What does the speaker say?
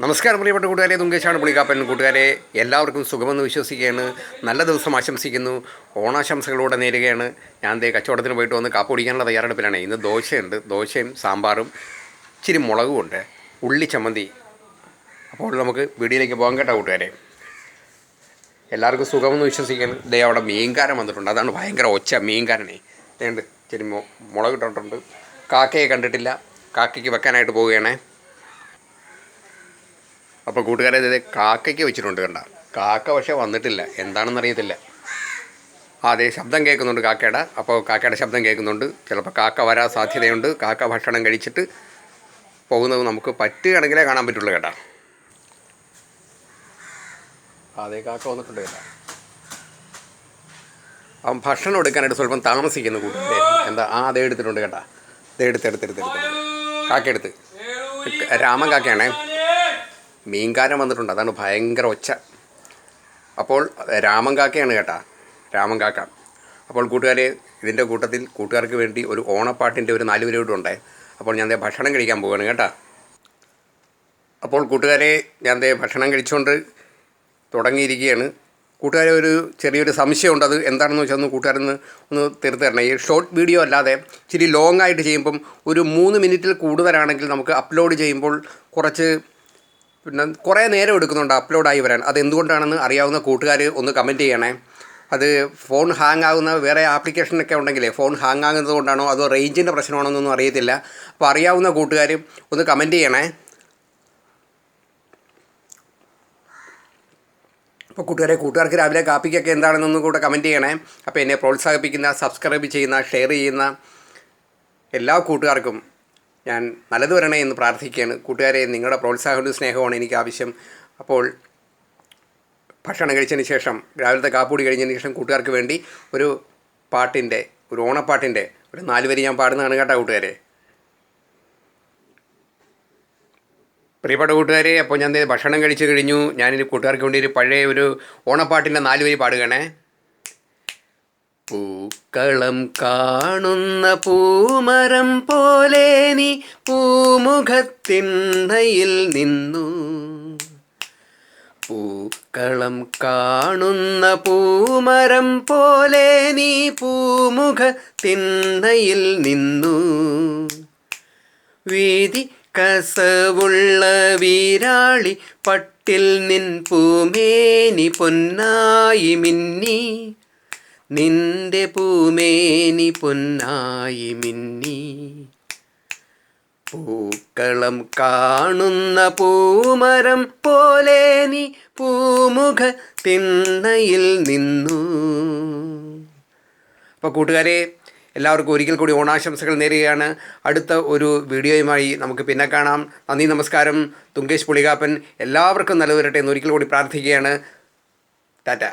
നമസ്കാരം പ്രിയപ്പെട്ട കൂട്ടുകാരെ, തുങ്കേശാണ് പുളിക്കാപ്പൻ. കൂട്ടുകാരെ, എല്ലാവർക്കും സുഖമെന്ന് വിശ്വസിക്കുകയാണ്. നല്ല ദിവസം ആശംസിക്കുന്നു. ഓണാശംസകളോടെ നേരുകയാണ്. ഞാൻ കച്ചവടത്തിന് പോയിട്ട് വന്ന് കാപ്പ് കുടിക്കാനുള്ള തയ്യാറെടുപ്പിലാണ്. ഇന്ന് ദോശയുണ്ട്, ദോശയും സാമ്പാറും ഇച്ചിരി മുളകുമുണ്ട്, ഉള്ളി ചമ്മന്തി. അപ്പോൾ നമുക്ക് വീഡിയോയിലേക്ക് പോകാൻ കേട്ടോ കൂട്ടുകാരെ. എല്ലാവർക്കും സുഖമെന്ന് വിശ്വസിക്കുകയാണ്. അവിടെ മീൻകാരൻ വന്നിട്ടുണ്ട്. അതാണ് ഭയങ്കര ഒച്ച മീൻകാരനെ. വേണ്ട ഇച്ചിരി മുളക് ഇട്ടിട്ടുണ്ട്. കാക്കയെ കണ്ടിട്ടില്ല, കാക്കയ്ക്ക് വെക്കാനായിട്ട് പോവുകയാണേ. അപ്പോൾ കൂട്ടുകാരെ, ഇത് കാക്കയ്ക്ക് വെച്ചിട്ടുണ്ട് കണ്ട. കാക്ക പക്ഷേ വന്നിട്ടില്ല, എന്താണെന്നറിയത്തില്ല. അതെ, ശബ്ദം കേൾക്കുന്നുണ്ട് കാക്കയുടെ. അപ്പോൾ കാക്കയുടെ ശബ്ദം കേൾക്കുന്നുണ്ട്. ചിലപ്പോൾ കാക്ക വരാൻ സാധ്യതയുണ്ട്. കാക്ക ഭക്ഷണം കഴിച്ചിട്ട് പോകുന്നത് നമുക്ക് പറ്റുകയാണെങ്കിലേ കാണാൻ പറ്റുള്ളൂ കേട്ടോ. അതെ, കാക്ക വന്നിട്ടുണ്ട് കേട്ടോ. അവൻ ഭക്ഷണം എടുക്കാനായിട്ട് സ്വല്പം താമസിക്കുന്നു കൂട്ടുകാരെ. എന്താ അതേ എടുത്തിട്ടുണ്ട് കേട്ടോ. എടുത്ത് കാക്ക എടുത്ത്. രാമൻ കാക്കയാണേ. മീൻകാരൻ വന്നിട്ടുണ്ട്, അതാണ് ഭയങ്കര ഒച്ച. അപ്പോൾ രാമൻ കാക്കയാണ് കേട്ടാ, രാമൻ കാക്ക. അപ്പോൾ കൂട്ടുകാരെ, ഇതിൻ്റെ കൂട്ടത്തിൽ കൂട്ടുകാർക്ക് വേണ്ടി ഒരു ഓണപ്പാട്ടിൻ്റെ ഒരു 4 വരി ഉണ്ട്. അപ്പോൾ ഞാൻ ഭക്ഷണം കഴിക്കാൻ പോവുകയാണ് കേട്ടാ. അപ്പോൾ കൂട്ടുകാരെ, ഞാൻ ഭക്ഷണം കഴിച്ചുകൊണ്ട് തുടങ്ങിയിരിക്കുകയാണ്. കൂട്ടുകാരെ, ഒരു ചെറിയൊരു സംശയമുണ്ട്. അത് എന്താണെന്ന് വെച്ചാൽ ഒന്ന് തീർത്ത് തരണം. ഈ ഷോർട്ട് വീഡിയോ അല്ലാതെ ഇച്ചിരി ലോങ് ആയിട്ട് ചെയ്യുമ്പം ഒരു 3 മിനിറ്റിൽ കൂടുതലാണെങ്കിൽ നമുക്ക് അപ്ലോഡ് ചെയ്യുമ്പോൾ കുറേ നേരം എടുക്കുന്നുണ്ട് അപ്ലോഡായി വരാൻ. അതെന്തുകൊണ്ടാണെന്ന് അറിയാവുന്ന കൂട്ടുകാർ ഒന്ന് കമൻറ്റ് ചെയ്യണേ. അത് ഫോൺ ഹാങ് ആകുന്ന വേറെ ആപ്ലിക്കേഷനൊക്കെ ഉണ്ടെങ്കിലേ ഫോൺ ഹാങ് ആകുന്നത് കൊണ്ടാണോ അതോ റേഞ്ചിൻ്റെ പ്രശ്നമാണോ എന്നൊന്നും അറിയത്തില്ല. അപ്പോൾ അറിയാവുന്ന കൂട്ടുകാർ ഒന്ന് കമൻറ്റ് ചെയ്യണേ. അപ്പോൾ കൂട്ടുകാർക്ക് രാവിലെ കാപ്പിക്കൊക്കെ എന്താണെന്നൊന്നും കൂടെ കമൻറ്റ് ചെയ്യണേ. അപ്പോൾ എന്നെ പ്രോത്സാഹിപ്പിക്കുന്ന, സബ്സ്ക്രൈബ് ചെയ്യുന്ന, ഷെയർ ചെയ്യുന്ന എല്ലാ കൂട്ടുകാർക്കും ഞാൻ നല്ലത് വരണേ എന്ന് പ്രാർത്ഥിക്കുകയാണ്. കൂട്ടുകാരെ, നിങ്ങളുടെ പ്രോത്സാഹനവും സ്നേഹമാണ് എനിക്ക് ആവശ്യം. അപ്പോൾ ഭക്ഷണം കഴിച്ചതിന് ശേഷം, രാവിലത്തെ കാപ്പൂടി കഴിഞ്ഞതിന് ശേഷം കൂട്ടുകാർക്ക് വേണ്ടി ഒരു ഓണപ്പാട്ടിൻ്റെ ഒരു 4 വരി ഞാൻ പാടുന്നതാണ് കേട്ടോ കൂട്ടുകാരെ. പ്രിയപ്പെട്ട കൂട്ടുകാരെ, അപ്പോൾ ഞാൻ ഭക്ഷണം കഴിച്ച് കഴിഞ്ഞു. ഞാനിനി കൂട്ടുകാർക്ക് വേണ്ടി ഒരു പഴയ ഒരു ഓണപ്പാട്ടിൻ്റെ 4 വരി പാടുകയാണേ. പൂക്കളം കാണുന്ന പൂമരം പോലെ നീ പൂമുഖത്തിണ്ണയിൽ നിന്നു. പൂക്കളം കാണുന്ന പൂമരം പോലെ നീ പൂമുഖത്തിണ്ണയിൽ നിന്നു. വീതി കസവുള്ള വീരാളി പട്ടിൽ നിൻ പൂമേനി പൊന്നായി മിന്നി. നിന്റെ പൂമേനി പൊന്നായി മിന്നി. പൂക്കളം കാണുന്ന പൂമരം പോലെ നീ പൂമുഖത്തിണ്ണയിൽ നിന്നു. അപ്പോൾ കൂട്ടുകാരെ, എല്ലാവർക്കും ഒരിക്കൽ കൂടി ഓണാശംസകൾ നേരുകയാണ്. അടുത്ത ഒരു വീഡിയോയുമായി നമുക്ക് പിന്നെ കാണാം. നന്ദി, നമസ്കാരം. തുങ്കേഷ് പുളികാപ്പൻ. എല്ലാവർക്കും നല്ലത് വരട്ടെ എന്ന് ഒരിക്കൽ കൂടി പ്രാർത്ഥിക്കുകയാണ്. ടാറ്റ.